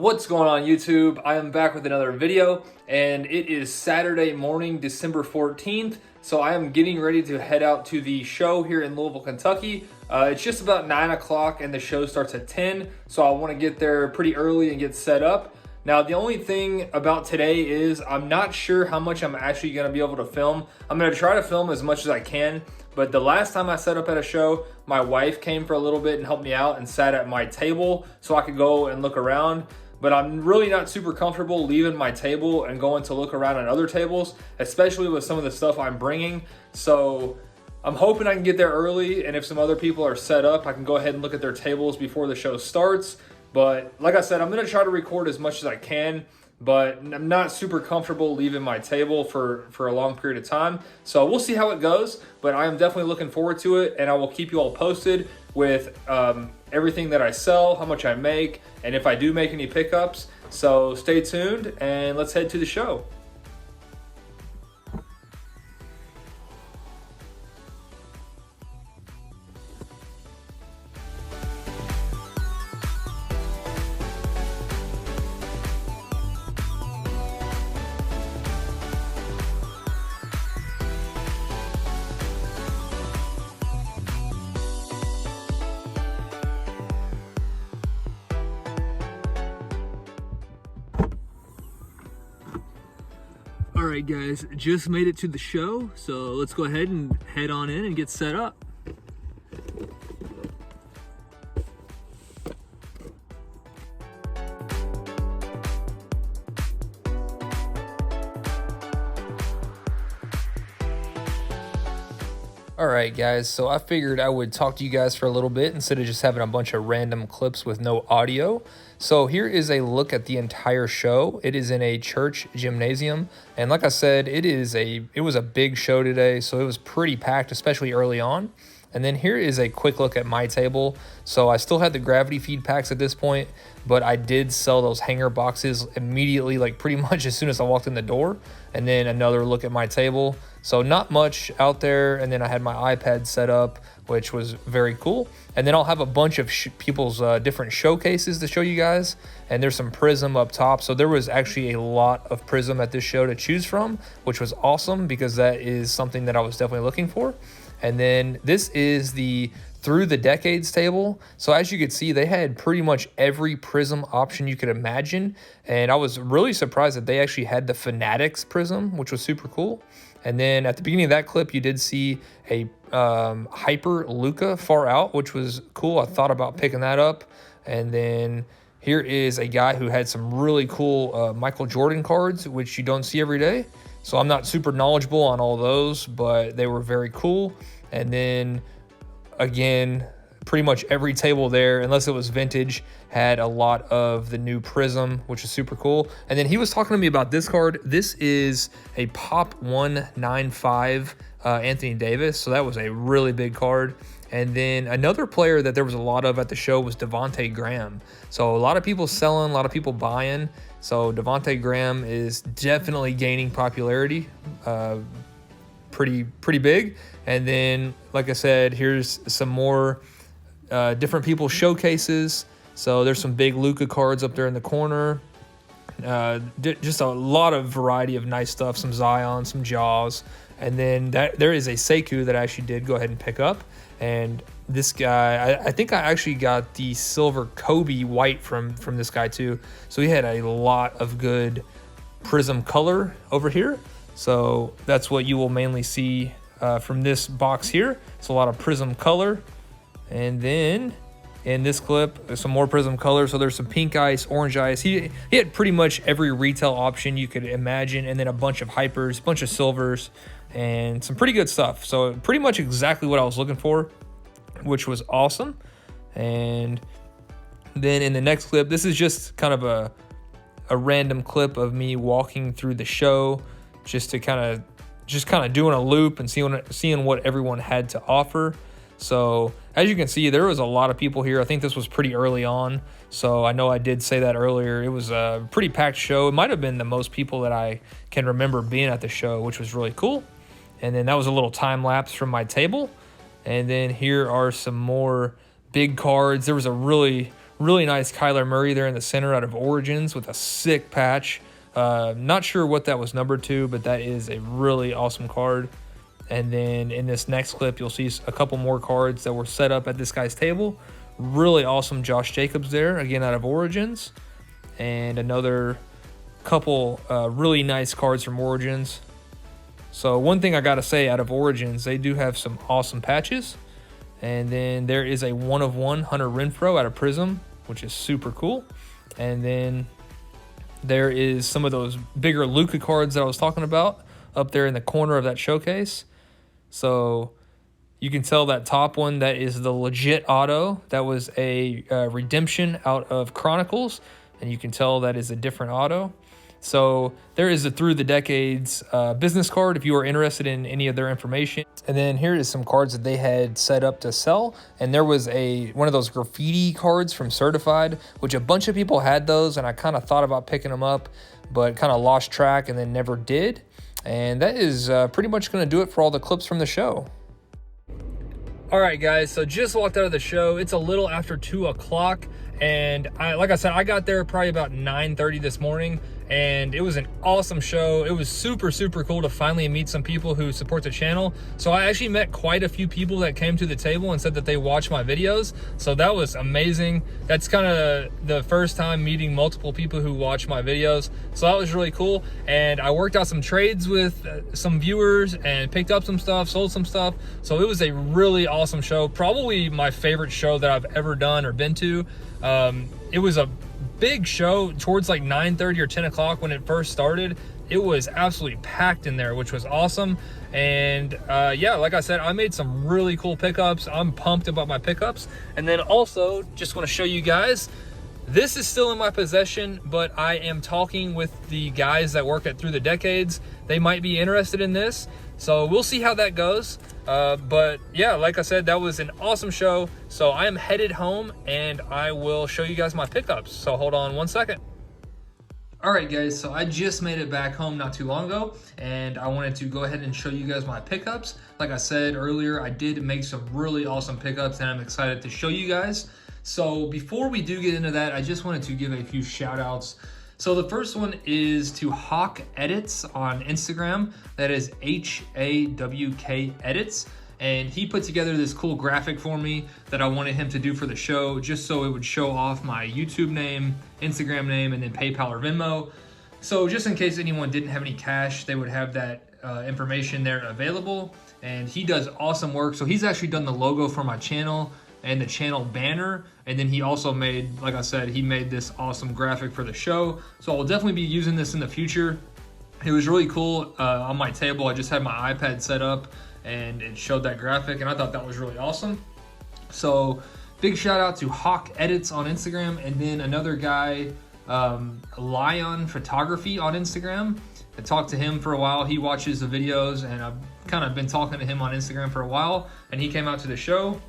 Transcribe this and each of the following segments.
What's going on YouTube? I am back with another video and it is Saturday morning, December 14th. So I am getting ready to head out to the show here in Louisville, Kentucky. It's just about 9 o'clock and the show starts at 10. So I want to get there pretty early and get set up. Now, the only thing about today is I'm not sure how much I'm actually going to be able to film. I'm going to try to film as much as I can. But the last time I set up at a show, my wife came for a little bit and helped me out and sat at my table so I could go and look around. But I'm really not super comfortable leaving my table and going to look around at other tables, especially with some of the stuff I'm bringing. So I'm hoping I can get there early, and if some other people are set up, I can go ahead and look at their tables before the show starts. But like I said, I'm going to try to record as much as I can, but I'm not super comfortable leaving my table for a long period of time. So we'll see how it goes, but I am definitely looking forward to it, and I will keep you all posted with everything that I sell, how much I make, and if I do make any pickups. So stay tuned and let's head to the show. All right, guys, just made it to the show, so let's go ahead and head on in and get set up. All right, guys, so I figured I would talk to you guys for a little bit instead of just having a bunch of random clips with no audio. So here is a look at the entire show. It is in a church gymnasium, and like I said, it was a big show today, so it was pretty packed, especially early on. And then here is a quick look at my table. So I still had the gravity feed packs at this point, but I did sell those hanger boxes immediately, like pretty much as soon as I walked in the door. And then another look at my table. So not much out there. And then I had my iPad set up, which was very cool. And then I'll have a bunch of people's different showcases to show you guys. And there's some Prism up top. So there was actually a lot of Prism at this show to choose from, which was awesome because that is something that I was definitely looking for. And then this is the Through the Decades table. So as you could see, they had pretty much every Prism option you could imagine. And I was really surprised that they actually had the Fanatics Prism, which was super cool. And then at the beginning of that clip, you did see a Hyper Luca Far Out, which was cool. I thought about picking that up. And then here is a guy who had some really cool Michael Jordan cards, which you don't see every day. So I'm not super knowledgeable on all those, but they were very cool. And then again, pretty much every table there, unless it was vintage, had a lot of the new Prism, which is super cool. And then he was talking to me about this card. This is a Pop 195 Anthony Davis. So that was a really big card. And then another player that there was a lot of at the show was Devonte Graham. So a lot of people selling, a lot of people buying. So Devonte Graham is definitely gaining popularity, pretty big. And then, like I said, here's some more different people's showcases. So there's some big Luka cards up there in the corner. Just a lot of variety of nice stuff. Some Zion, some Jaws. And then there is a Sekou that I actually did go ahead and pick up. And this guy, I think I actually got the silver Kobe white from this guy too. So he had a lot of good Prism color over here. So that's what you will mainly see from this box here. It's a lot of Prism color. And then in this clip, there's some more Prism color. So there's some pink ice, orange ice. He had pretty much every retail option you could imagine. And then a bunch of hypers, bunch of silvers, and some pretty good stuff. So pretty much exactly what I was looking for, which was awesome. And then in the next clip, this is just kind of a random clip of me walking through the show, just kind of doing a loop and seeing what everyone had to offer. So as you can see, there was a lot of people here. I think this was pretty early on. So I know I did say that earlier. It was a pretty packed show. It might have been the most people that I can remember being at the show, which was really cool. And then that was a little time lapse from my table. And then here are some more big cards. There was a really Really nice Kyler Murray there in the center out of Origins with a sick patch. Not sure what that was numbered to, but that is a really awesome card. And then in this next clip, you'll see a couple more cards that were set up at this guy's table. Really awesome Josh Jacobs there, again out of Origins. And another couple really nice cards from Origins. So one thing I got to say out of Origins, they do have some awesome patches. And then there is a 1/1 Hunter Renfrow out of Prism, which is super cool. And then there is some of those bigger Luka cards that I was talking about up there in the corner of that showcase. So you can tell that top one, that is the legit auto. That was a redemption out of Chronicles. And you can tell that is a different auto. So there is a Through the Decades business card if you are interested in any of their information. And then here is some cards that they had set up to sell. And there was one of those graffiti cards from Certified, which a bunch of people had those. And I kind of thought about picking them up, but kind of lost track and then never did. And that is pretty much going to do it for all the clips from the show. All right, guys, so just walked out of the show. It's a little after 2 o'clock. And like I said, I got there probably about 9:30 this morning, and it was an awesome show. It was super, super cool to finally meet some people who support the channel. So I actually met quite a few people that came to the table and said that they watch my videos. So that was amazing. That's kind of the first time meeting multiple people who watch my videos. So that was really cool. And I worked out some trades with some viewers and picked up some stuff, sold some stuff. So it was a really awesome show. Probably my favorite show that I've ever done or been to. It was a big show towards like 9:30 or 10 o'clock when it first started. It was absolutely packed in there, which was awesome. And yeah, like I said, I made some really cool pickups. I'm pumped about my pickups. And then also just want to show you guys, this is still in my possession, but I am talking with the guys that work at Through the Decades. They might be interested in this. So we'll see how that goes. But yeah, like I said, that was an awesome show. So I am headed home and I will show you guys my pickups. So hold on one second. All right, guys, so I just made it back home not too long ago, and I wanted to go ahead and show you guys my pickups. Like I said earlier, I did make some really awesome pickups, and I'm excited to show you guys. So before we do get into that, I just wanted to give a few shout outs. So the first one is to Hawk Edits on Instagram. That is HAWK Edits. And he put together this cool graphic for me that I wanted him to do for the show, just so it would show off my YouTube name, Instagram name, and then PayPal or Venmo. So just in case anyone didn't have any cash, they would have that information there available. And he does awesome work. So he's actually done the logo for my channel and the channel banner. And then he also made, like I said, he made this awesome graphic for the show. So I'll definitely be using this in the future. It was really cool. On my table, I just had my iPad set up and it showed that graphic, and I thought that was really awesome. So big shout out to Hawk Edits on Instagram. And then another guy, Lion Photography on Instagram. I talked to him for a while. He watches the videos, and I've kind of been talking to him on Instagram for a while, and he came out to the show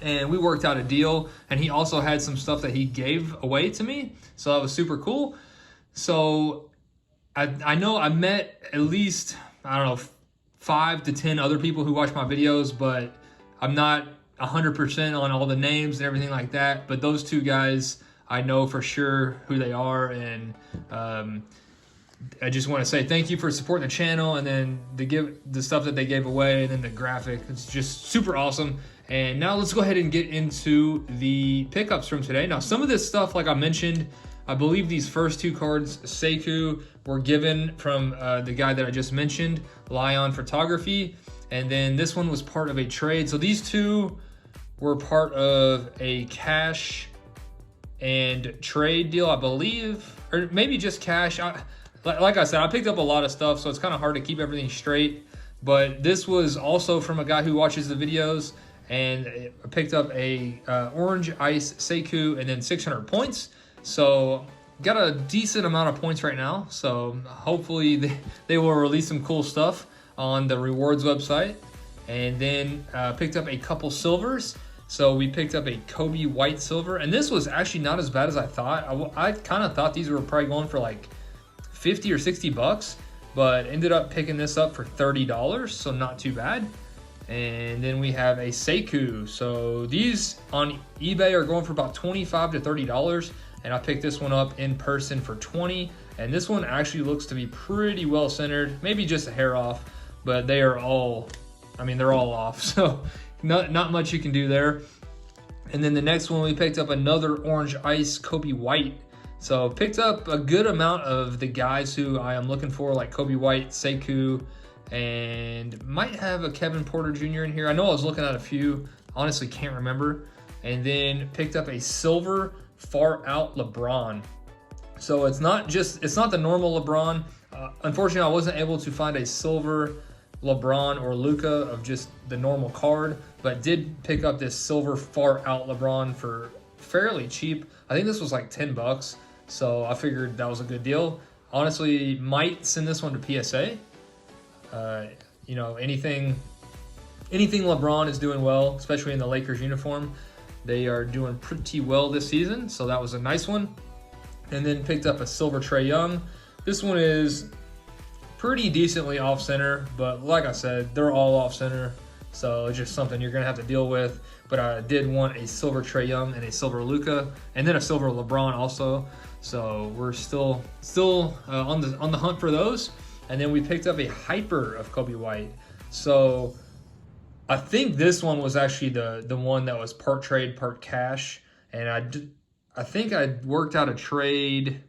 and we worked out a deal, and he also had some stuff that he gave away to me. So that was super cool. So I know I met at least, I don't know, 5 to 10 other people who watch my videos, but I'm not 100% on all the names and everything like that. But those two guys, I know for sure who they are, and I just want to say thank you for supporting the channel, and then the stuff that they gave away, and then the graphic. It's just super awesome. And now let's go ahead and get into the pickups from today. Now, some of this stuff, like I mentioned, I believe these first 2 cards, Sekou, were given from the guy that I just mentioned, Lion Photography. And then this one was part of a trade. So these 2 were part of a cash and trade deal, I believe, or maybe just cash. Like I said, I picked up a lot of stuff, so it's kind of hard to keep everything straight. But this was also from a guy who watches the videos, and I picked up a Orange Ice Sekou and then 600 points. So got a decent amount of points right now. So hopefully they will release some cool stuff on the rewards website. And then picked up a couple silvers. So we picked up a Kobe White Silver, and this was actually not as bad as I thought. I kind of thought these were probably going for like 50 or 60 bucks, but ended up picking this up for $30, so not too bad. And then we have a Sekou. So these on eBay are going for about $25 to $30. And I picked this one up in person for $20. And this one actually looks to be pretty well centered, maybe just a hair off, but they are all, I mean, they're all off. So not much you can do there. And then the next one, we picked up another Orange Ice Kobe White. So picked up a good amount of the guys who I am looking for, like Kobe White, Sekou, and might have a Kevin Porter Jr. in here. I know I was looking at a few, honestly can't remember. And then picked up a silver Far Out LeBron. So it's not the normal LeBron. Unfortunately, I wasn't able to find a silver LeBron or Luka of just the normal card, but did pick up this silver Far Out LeBron for fairly cheap. I think this was like $10. So I figured that was a good deal. Honestly, might send this one to PSA. You know, anything LeBron is doing well, especially in the Lakers uniform. They are doing pretty well this season, so that was a nice one. And then picked up a silver Trae Young. This one is pretty decently off center, but like I said, they're all off center, so it's just something you're gonna have to deal with. But I did want a silver Trae Young and a silver Luka, and then a silver LeBron also. So we're still on the hunt for those. And then we picked up a hyper of Kobe White. So I think this one was actually the one that was part trade, part cash. And I think I worked out a trade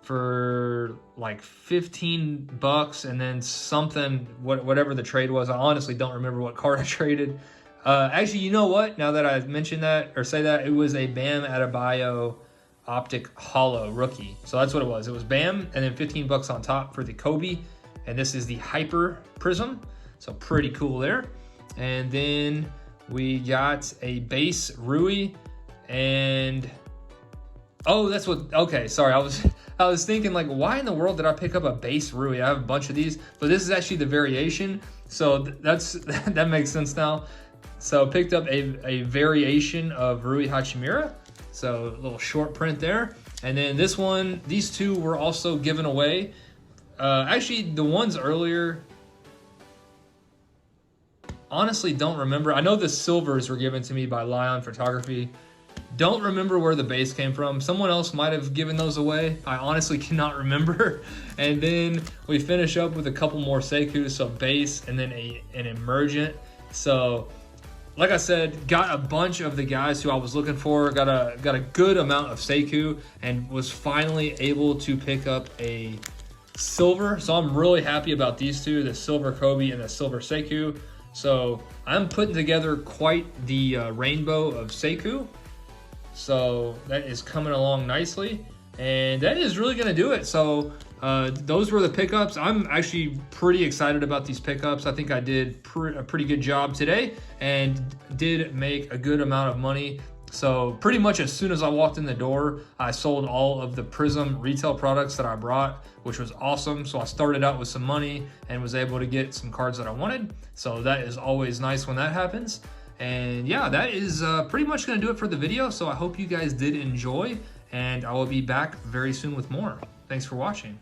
for like $15 and then something, whatever the trade was. I honestly don't remember what card I traded. Actually, you know what? Now that I've mentioned that or say that, it was a Bam Adebayo Optic Hollow rookie. So that's what it was. It was Bam and then $15 on top for the Kobe. And this is the Hyper Prism. So pretty cool there. And then we got a base Rui and that's what, okay, sorry. I was thinking like, why in the world did I pick up a base Rui? I have a bunch of these, but this is actually the variation. So that makes sense now. So picked up a variation of Rui Hachimura. So a little short print there. And then this one, these two were also given away. Actually, the ones earlier, honestly don't remember. I know the silvers were given to me by Lion Photography. Don't remember where the base came from. Someone else might have given those away. I honestly cannot remember. And then we finish up with a couple more Sekou, so base and then an emergent. So like I said, got a bunch of the guys who I was looking for, got a good amount of Sekou, and was finally able to pick up a silver. So I'm really happy about these two, the silver Kobe and the silver Sekou. So I'm putting together quite the rainbow of Sekou. So that is coming along nicely. And that is really going to do it. So those were the pickups. I'm actually pretty excited about these pickups. I think I did a pretty good job today and did make a good amount of money. So pretty much as soon as I walked in the door, I sold all of the Prism retail products that I brought, which was awesome. So I started out with some money and was able to get some cards that I wanted. So that is always nice when that happens. And yeah, that is pretty much going to do it for the video. So I hope you guys did enjoy, and I will be back very soon with more. Thanks for watching.